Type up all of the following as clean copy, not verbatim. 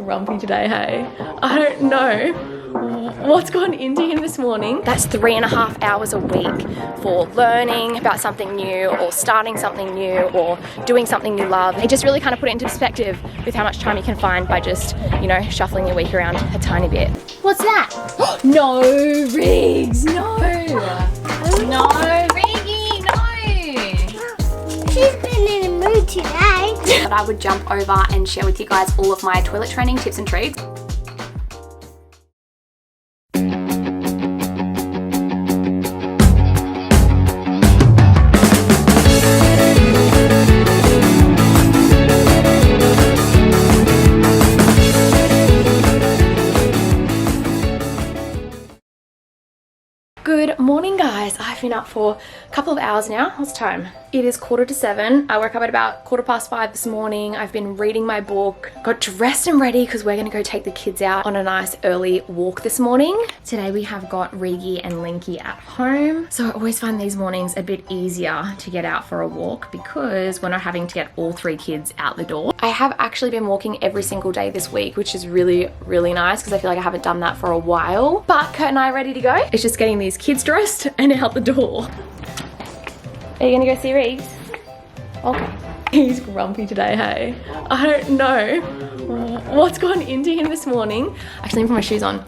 grumpy today, hey? I don't know what's gone into him this morning. That's 3.5 hours a week for learning about something new or starting something new or doing something you love. He just really kind of put it into perspective with how much time you can find by just, you know, shuffling your week around a tiny bit. What's that? No, Riggs, no. No, Riggy, no. She's been in a mood today. But I would jump over and share with you guys all of my toilet training tips and tricks. Good morning, guys. I've been up for a couple of hours now. What's the time? It is 7:15. I woke up at about 5:15 this morning. I've been reading my book, got dressed and ready because we're gonna go take the kids out on a nice early walk this morning. Today we have got Rigi and Linky at home. So I always find these mornings a bit easier to get out for a walk because we're not having to get all 3 kids out the door. I have actually been walking every single day this week, which is really, really nice because I feel like I haven't done that for a while. But Kurt and I are ready to go. It's just getting these kids dressed and out the door. Are you gonna go see Reese? Okay. He's grumpy today, hey? I don't know what's gone into him this morning. Actually, I'm putting my shoes on.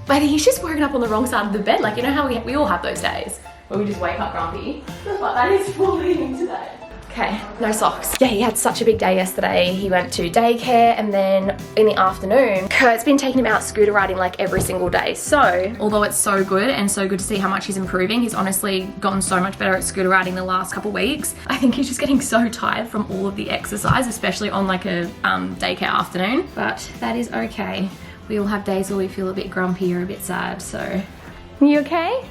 But he's just woken up on the wrong side of the bed. Like, you know how we all have those days where we just wake up grumpy? But that is fully him today. Okay, no socks. Yeah, he had such a big day yesterday. He went to daycare and then in the afternoon, Kurt's been taking him out scooter riding like every single day. So, although it's so good and so good to see how much he's improving, he's honestly gotten so much better at scooter riding the last couple weeks. I think he's just getting so tired from all of the exercise, especially on like a daycare afternoon. But that is okay. We all have days where we feel a bit grumpy or a bit sad, so. You okay?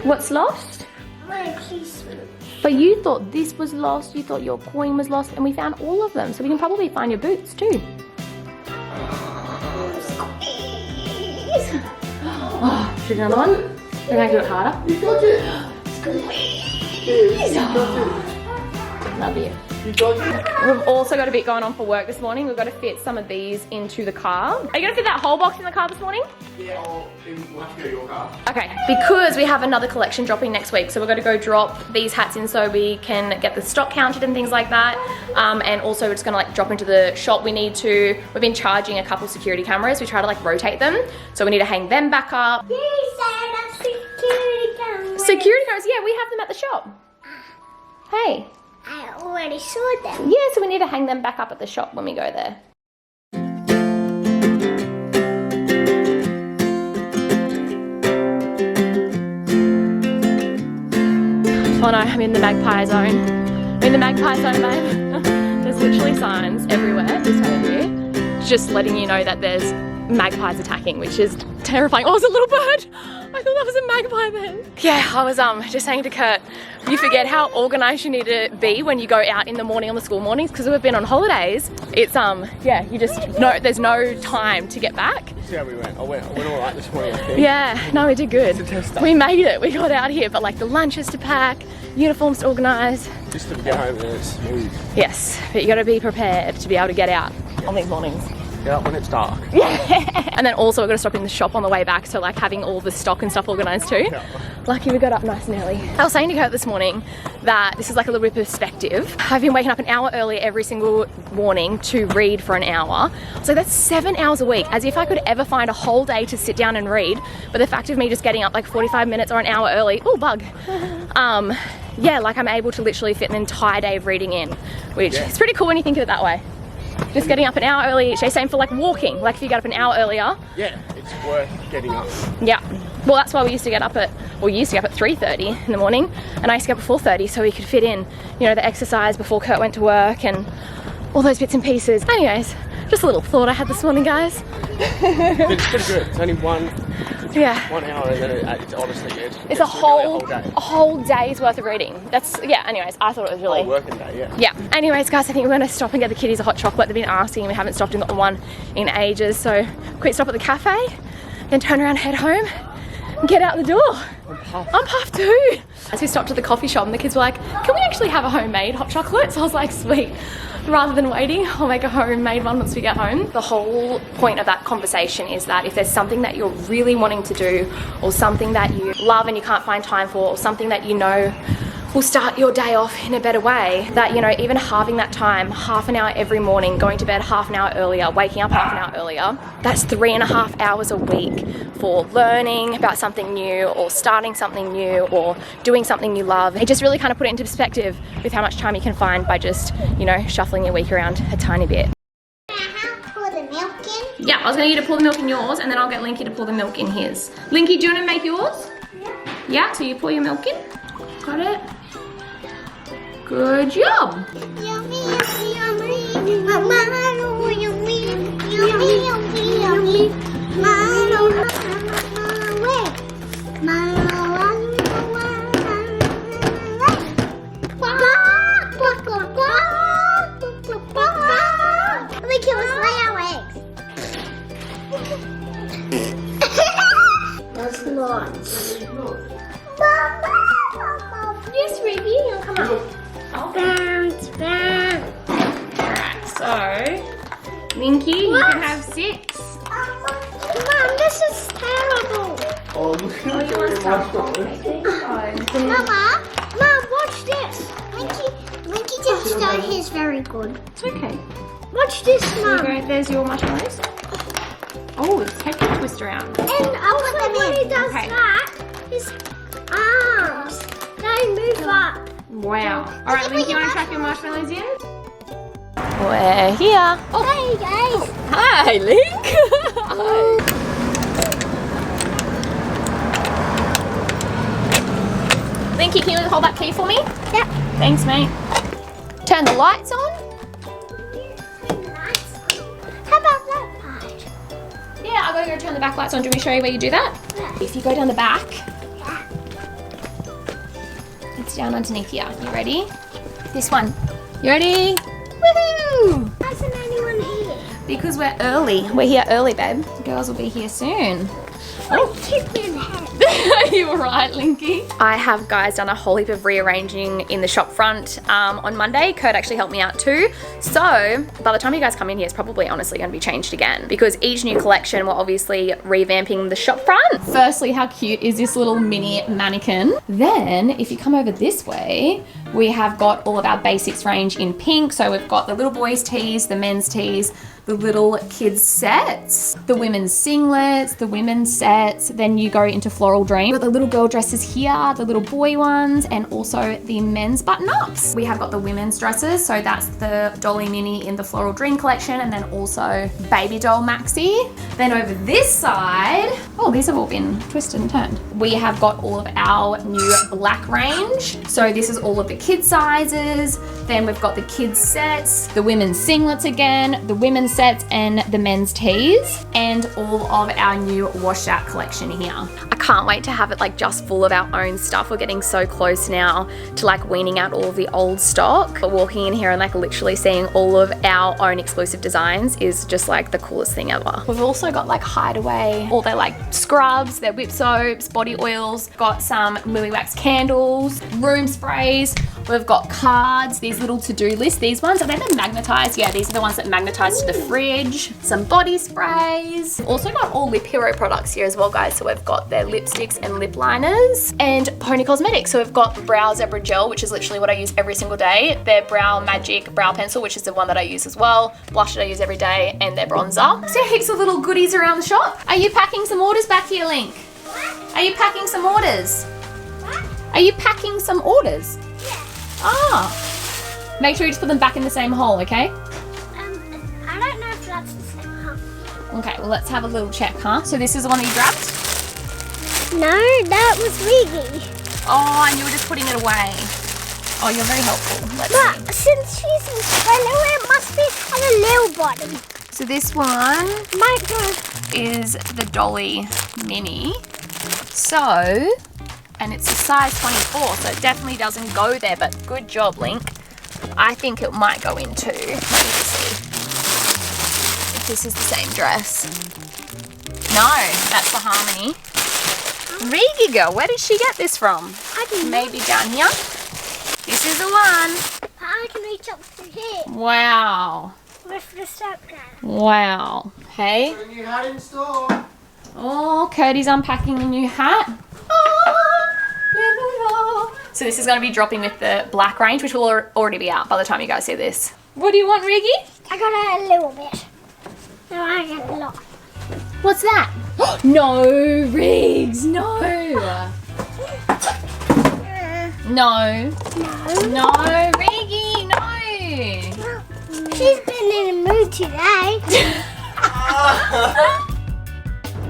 What's lost? My policeman. But you thought this was lost, you thought your coin was lost, and we found all of them. So we can probably find your boots too. Oh, should we do another one? We're going to do it harder. You got it. Squeeze. Love you. We've also got a bit going on for work this morning. We've got to fit some of these into the car. Are you going to fit that whole box in the car this morning? Yeah, we'll have to go to your car. Okay, because we have another collection dropping next week, so we're going to go drop these hats in so we can get the stock counted and things like that. And also we're just going to like drop into the shop. We've been charging a couple security cameras. We try to like rotate them, so we need to hang them back up. You said a security camera. Security cameras, yeah, we have them at the shop. Hey. I already saw them. Yeah, so we need to hang them back up at the shop when we go there. Oh no, I'm in the magpie zone. I'm in the magpie zone, babe. There's literally signs everywhere this time of year, just letting you know that there's magpies attacking, which is terrifying. Oh, it's a little bird. I thought that was a magpie then. Yeah, I was just saying to Kurt, you forget how organised you need to be when you go out in the morning on the school mornings, because we've been on holidays. It's yeah, you just there's no time to get back. See how we went. I went all right this morning, I think. Yeah, no, we did good. We made it. We got out here, but like the lunches to pack, uniforms to organise. Just to get home and it's smooth. Yes, but you got to be prepared to be able to get out on these mornings. Get up when it's dark. Yeah. And then also we're going to stop in the shop on the way back, so like having all the stock and stuff organised too. Yeah. Lucky we got up nice and early. I was saying to Kurt this morning that this is like a little bit of perspective. I've been waking up an hour early every single morning to read for an hour. So that's 7 hours a week, as if I could ever find a whole day to sit down and read. But the fact of me just getting up like 45 minutes or an hour early, oh bug. Yeah, like I'm able to literally fit an entire day of reading in, which is pretty cool when you think of it that way. Just getting up an hour early each day, same for like walking. Like if you get up an hour earlier. Yeah, it's worth getting up. Yeah. Well, that's why we used to get up at 3:30 in the morning, and I used to get up at 4:30 so we could fit in, you know, the exercise before Kurt went to work and all those bits and pieces. Anyways, just a little thought I had this morning, guys. It's pretty good. It's only one Yeah. 1 hour, and then it's honestly good. It's a whole day's worth of reading. That's, yeah, anyways, I thought it was really... Whole working day, yeah. Yeah. Anyways, guys, I think we're going to stop and get the kiddies a hot chocolate. They've been asking, we haven't stopped and got one in ages. So, quick stop at the cafe, then turn around, head home, get out the door. puffed. I'm puffed too. As we stopped at the coffee shop and the kids were like, can we actually have a homemade hot chocolate? So I was like, sweet. Rather than waiting, I'll make a homemade one once we get home. The whole point of that conversation is that if there's something that you're really wanting to do, or something that you love and you can't find time for, or something that you know will start your day off in a better way, that, you know, even halving that time, half an hour every morning, going to bed half an hour earlier, waking up half an hour earlier, that's 3.5 hours a week for learning about something new, or starting something new, or doing something you love. It just really kind of put it into perspective with how much time you can find by just, you know, shuffling your week around a tiny bit. Pour the milk in. Yeah, I was gonna get you to pour the milk in yours, and then I'll get Linky to pour the milk in his. Linky, do you want to make yours? Yeah, so you pour your milk in. Got it? Good job. Yummy, yummy, yummy. Mama, yummy, yummy, yummy, yummy. Mama, Look, it was lay our eggs. That's not. Yes, Ruby, you'll come up. Bounce, bounce. Alright, so Linky, you can have 6. Mom, this is terrible. Oh, look at your Mama, Mom, watch this. Winky just done his very good. It's okay. Watch this, Mom. There's your marshmallows. Oh, take your twist around. And also when he does Okay. that, his arms, they move up. Wow. Alright, Linky, you want to chuck your marshmallows in? We're here. Oh, Hey guys. hi, Link. Hi. Linky, can you hold that key for me? Yep. Thanks, mate. Turn the lights on. How about that part? Yeah, I've got to go turn the back lights on. Do you want me to show you where you do that? Yeah. If you go down the back, it's down underneath here. You ready? This one. You ready? Woohoo! Why isn't anyone here? Because we're early. We're here early, babe. The girls will be here soon. Oh, chicken head. Are you alright, Linky? I have, guys, done a whole heap of rearranging in the shop front on Monday. Kurt actually helped me out too. So by the time you guys come in here, it's probably honestly going to be changed again, because each new collection, we're obviously revamping the shop front. Firstly, how cute is this little mini mannequin? Then if you come over this way, we have got all of our basics range in pink. So we've got the little boys tees, the men's tees, the little kids sets, the women's singlets, the women's sets. Then you go into Floral Dream. We've got the little girl dresses here, the little boy ones, and also the men's button-ups. We have got the women's dresses. So that's the Dolly Mini in the Floral Dream collection, and then also Baby Doll Maxi. Then over this side, oh, these have all been twisted and turned. We have got all of our new black range. So this is all of the kids sizes. Then we've got the kids sets, the women's singlets again, the women's sets, and the men's tees, and all of our new washed out collection here. I can't wait to have it like just full of our own stuff. We're getting so close now to like weaning out all of the old stock. But walking in here and like literally seeing all of our own exclusive designs is just like the coolest thing ever. We've also got like HIDEAWAY, all their like scrubs, their whip soaps, body oils, got some lily wax candles, room sprays. We've got cards, these little to-do lists. These ones, are they the magnetized? Yeah, these are the ones that magnetize to the fridge. Some body sprays. Also got all Lip Hero products here as well, guys. So we've got their lipsticks and lip liners, and Pony Cosmetics. So we've got the Brow Zebra Gel, which is literally what I use every single day. Their Brow Magic Brow Pencil, which is the one that I use as well. Blush that I use every day, and their bronzer. So heaps of little goodies around the shop. Are you packing some orders back here, Link? Are you packing some orders? Are you packing some orders? Ah, make sure you just put them back in the same hole, okay? I don't know if that's the same one. Okay, well let's have a little check, huh? So this is the one that you grabbed? No, that was Wiggy. Oh, and you were just putting it away. Oh, you're very helpful. Let's But see. since she's in yellow, it must be on a little bottom. So this one Might go. is the Dolly Mini. So, and it's a size 24, so it definitely doesn't go there, but good job, Link. I think it might go into, let me just see if this is the same dress. No, that's the Harmony. Rigi girl, where did she get this from? I can Maybe down here. This is the one. I can reach up to here Wow. with the soap gun. Wow. Hey. Got a new hat in store. Oh, Cody's unpacking a new hat. So this is going to be dropping with the black range, which will already be out by the time you guys see this. What do you want, Rigi? I got a little bit. No, I got a lot. What's that? No, Riggs, no. No. No, Rigi, no. She's been in a mood today.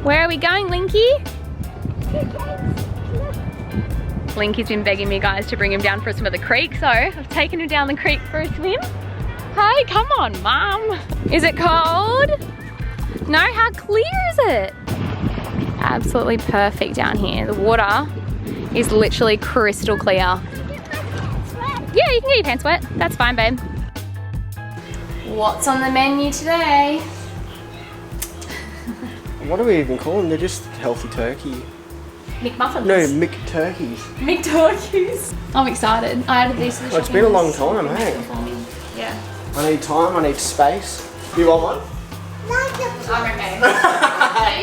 Where are we going, Linky? Linky's been begging me, guys, to bring him down for a swim at the creek, so I've taken him down the creek for a swim. Hey, come on, Mum. Is it cold? No, how clear is it? Absolutely perfect down here. The water is literally crystal clear. Yeah, you can get your pants wet. That's fine, babe. What's on the menu today? What do we even call them? They're just healthy turkey. McMuffins. No, McTurkeys. McTurkeys. I'm excited. I added these to the Oh, it's been a long time, hey? Yeah. I need time, I need space. Do you want one? I'm okay. I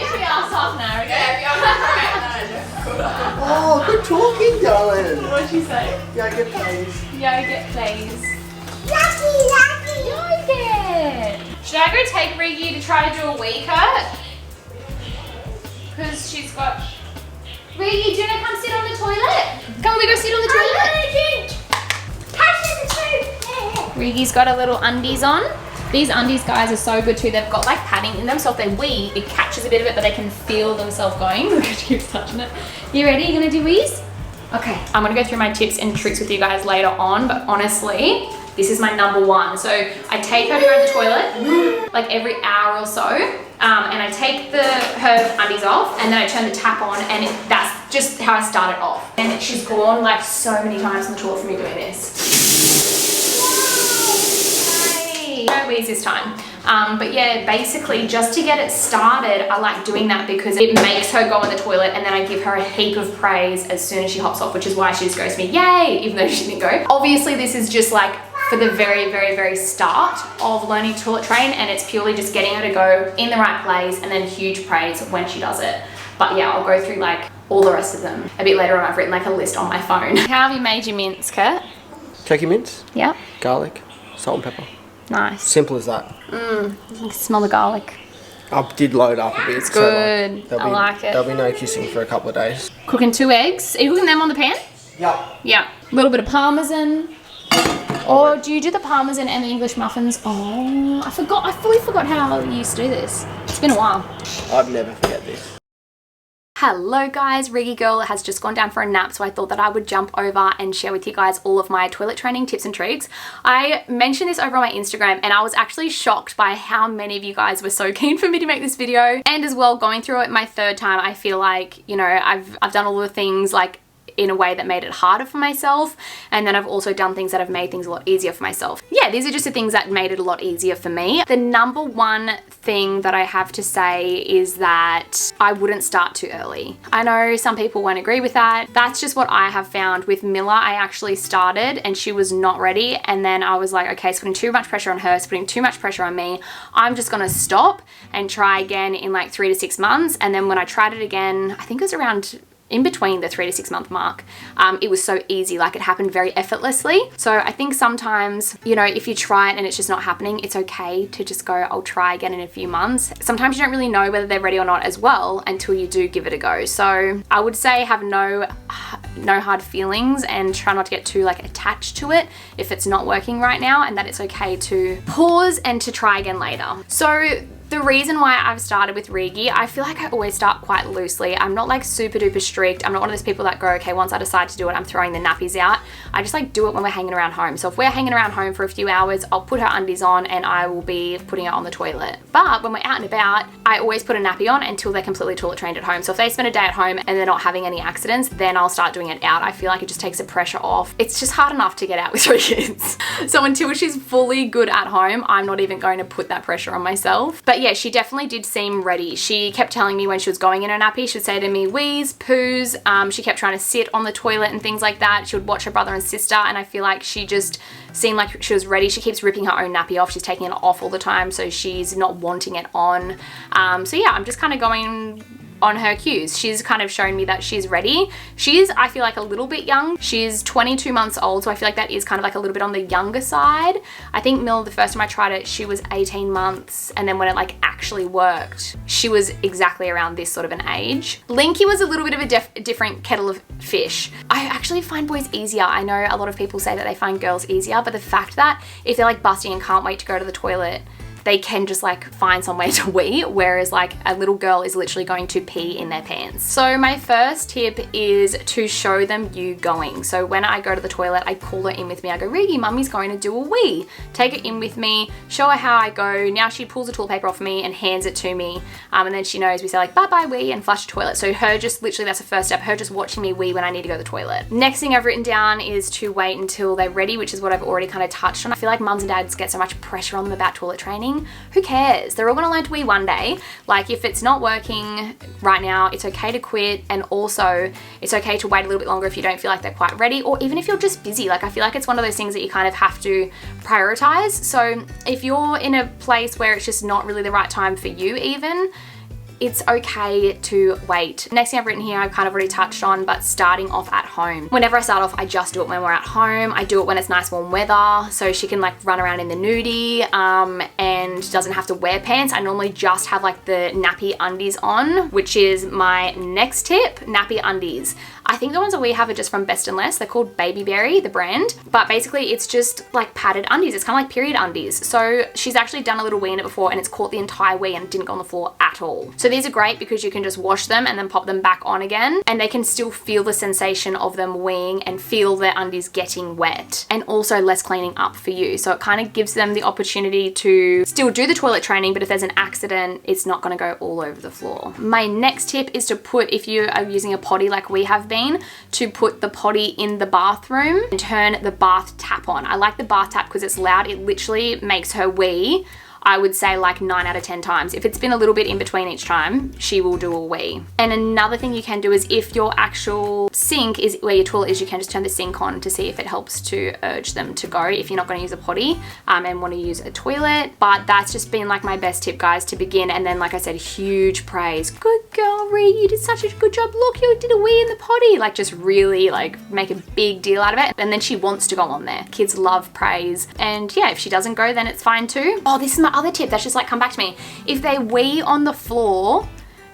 usually ask off now, okay? Oh, good talking, darling. What'd she say? Yogurt, please. Yogurt, please. Lucky. Yogurt! Should I go take Rigi to try to do a wee cut? Because she's got... Rigi, do you want to come sit on the toilet? Come, we go sit on the toilet. Rigi's got a little undies on. These undies, guys, are so good too. They've got like padding in them, so if they wee, it catches a bit of it, but they can feel themselves going. Look, she keeps touching it. You ready? You gonna do wees? Okay, I'm gonna go through my tips and tricks with you guys later on, but honestly, this is my number one. So I take her to go to the toilet like every hour or so, and I take her undies off, and then I turn the tap on, and that's just how I start it off. And she's gone like so many times on the toilet for me doing this. No wheeze this time. But yeah, basically just to get it started, I like doing that because it makes her go in the toilet, and then I give her a heap of praise as soon as she hops off, which is why she just goes to me, yay, even though she didn't go. Obviously this is just like for the very, very, very start of learning to toilet train, and it's purely just getting her to go in the right place, and then huge praise when she does it. But yeah, I'll go through like all the rest of them a bit later on. I've written like a list on my phone. How have you made your mince, Kurt? Turkey mince, Yeah. garlic, salt and pepper. Nice. Simple as that. You can smell the garlic. I did load up a bit. It's good. I like it. There'll be no kissing for a couple of days. Cooking 2 eggs. Are you cooking them on the pan? Yep. Yeah. A little bit of parmesan. Or do you do the parmesan and the English muffins? Oh, I fully forgot how you used to do this. It's been a while. I'd never forget this. Hello guys, Rigi girl has just gone down for a nap, so I thought that I would jump over and share with you guys all of my toilet training tips and tricks. I mentioned this over on my Instagram, and I was actually shocked by how many of you guys were so keen for me to make this video. And as well, going through it my 3rd time, I feel like, you know, I've done all the things like in a way that made it harder for myself, and then I've also done things that have made things a lot easier for myself. Yeah, these are just the things that made it a lot easier for me. The number one thing that I have to say is that I wouldn't start too early. I know some people won't agree with that. That's just what I have found. With Milla, I actually started and she was not ready, and then I was like, okay, it's putting too much pressure on her, it's putting too much pressure on me. I'm just gonna stop and try again in like 3 to 6 months. And then when I tried it again, I think it was around in between the 3 to 6 month mark, it was so easy, like it happened very effortlessly. So I think sometimes, you know, if you try it and it's just not happening, it's okay to just go, I'll try again in a few months. Sometimes you don't really know whether they're ready or not as well until you do give it a go. So I would say have no hard feelings and try not to get too like attached to it if it's not working right now, and that it's okay to pause and to try again later. So the reason why I've started with Rigi, I feel like I always start quite loosely. I'm not like super duper strict. I'm not one of those people that go, okay, once I decide to do it, I'm throwing the nappies out. I just like do it when we're hanging around home. So if we're hanging around home for a few hours, I'll put her undies on and I will be putting her on the toilet. But when we're out and about, I always put a nappy on until they're completely toilet trained at home. So if they spend a day at home and they're not having any accidents, then I'll start doing it out. I feel like it just takes the pressure off. It's just hard enough to get out with 3 kids. So until she's fully good at home, I'm not even going to put that pressure on myself. But But yeah, she definitely did seem ready. She kept telling me when she was going in her nappy, she would say to me, wheeze, poos. She kept trying to sit on the toilet and things like that. She would watch her brother and sister, and I feel like she just seemed like she was ready. She keeps ripping her own nappy off. She's taking it off all the time, so she's not wanting it on. So yeah, I'm just kind of going on her cues. She's kind of shown me that she's ready. She's, I feel like, a little bit young. She's 22 months old, so I feel like that is kind of like a little bit on the younger side. I think Mill, the first time I tried it, she was 18 months, and then when it like actually worked, she was exactly around this sort of an age. Linky was a little bit of a different kettle of fish. I actually find boys easier. I know a lot of people say that they find girls easier, but the fact that if they're like busting and can't wait to go to the toilet, they can just like find somewhere to wee, whereas like a little girl is literally going to pee in their pants. So my first tip is to show them you going. So when I go to the toilet, I call her in with me. I go, Riggy, mummy's going to do a wee. Take her in with me, show her how I go. Now she pulls the toilet paper off me and hands it to me. And then she knows we say like, bye-bye wee, and flush the toilet. So her just literally, that's the first step, her just watching me wee when I need to go to the toilet. Next thing I've written down is to wait until they're ready, which is what I've already kind of touched on. I feel like mums and dads get so much pressure on them about toilet training. Who cares? They're all gonna learn to wee one day. Like if it's not working right now, it's okay to quit, and also it's okay to wait a little bit longer if you don't feel like they're quite ready, or even if you're just busy. Like I feel like it's one of those things that you kind of have to prioritize. So if you're in a place where it's just not really the right time for you even, it's okay to wait. Next thing I've written here, I've kind of already touched on, but starting off at home. Whenever I start off, I just do it when we're at home. I do it when it's nice warm weather, so she can like run around in the nudie and doesn't have to wear pants. I normally just have like the nappy undies on, which is my next tip, nappy undies. I think the ones that we have are just from Best & Less. They're called Baby Berry, the brand. But basically it's just like padded undies. It's kind of like period undies. So she's actually done a little wee in it before, and it's caught the entire wee and it didn't go on the floor at all. So these are great because you can just wash them and then pop them back on again, and they can still feel the sensation of them weeing and feel their undies getting wet, and also less cleaning up for you. So it kind of gives them the opportunity to still do the toilet training, but if there's an accident, it's not going to go all over the floor. My next tip is to put, if you are using a potty like we have been, to put the potty in the bathroom and turn the bath tap on. I like the bath tap because it's loud. It literally makes her wee, I would say like 9 out of 10 times. If it's been a little bit in between each time, she will do a wee. And another thing you can do is if your actual sink is where your toilet is, you can just turn the sink on to see if it helps to urge them to go if you're not going to use a potty and want to use a toilet. But that's just been like my best tip, guys, to begin. And then like I said, huge praise. Good girl, Ree, you did such a good job. Look, you did a wee in the potty. Like just really like make a big deal out of it. And then she wants to go on there. Kids love praise. And yeah, if she doesn't go, then it's fine too. Oh, this is my other tip that's just like come back to me. If they wee on the floor,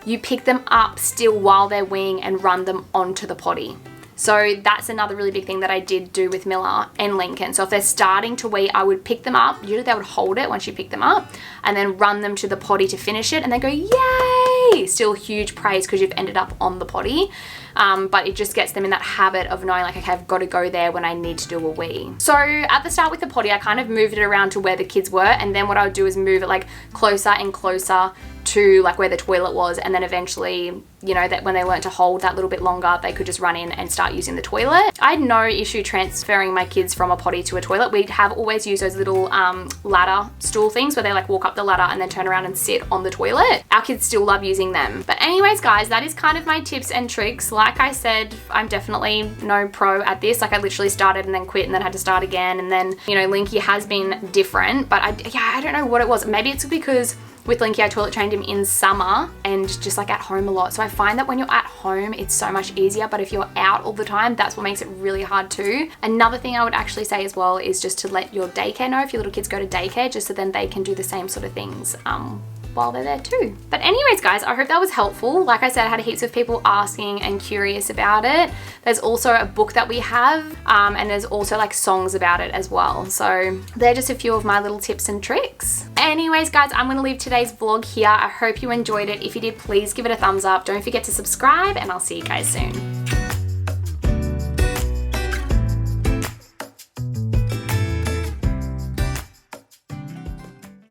you pick them up still while they're weeing and run them onto the potty. So that's another really big thing that I did do with Miller and Lincoln. So if they're starting to wee, I would pick them up. Usually they would hold it once you pick them up and then run them to the potty to finish it, and they go, yay! Still huge praise because you've ended up on the potty. But it just gets them in that habit of knowing like, okay, I've got to go there when I need to do a wee. So at the start with the potty, I kind of moved it around to where the kids were, and then what I would do is move it like closer and closer to like where the toilet was, and then eventually, you know, that when they learned to hold that little bit longer, they could just run in and start using the toilet. I had no issue transferring my kids from a potty to a toilet. We have always used those little ladder stool things where they like walk up the ladder and then turn around and sit on the toilet. Our kids still love using them. But anyways, guys, that is kind of my tips and tricks. Like I said, I'm definitely no pro at this. Like I literally started and then quit and then had to start again. And then, you know, Linky has been different, but I don't know what it was. Maybe it's because with Linky, I toilet trained him in summer and just like at home a lot. So I find that when you're at home, it's so much easier. But if you're out all the time, that's what makes it really hard too. Another thing I would actually say as well is just to let your daycare know if your little kids go to daycare, just so then they can do the same sort of things while they're there too. But anyways, guys, I hope that was helpful. Like I said, I had heaps of people asking and curious about it. There's also a book that we have and there's also like songs about it as well. So they're just a few of my little tips and tricks. Anyways, guys, I'm gonna leave today's vlog here. I hope you enjoyed it. If you did, please give it a thumbs up. Don't forget to subscribe, and I'll see you guys soon.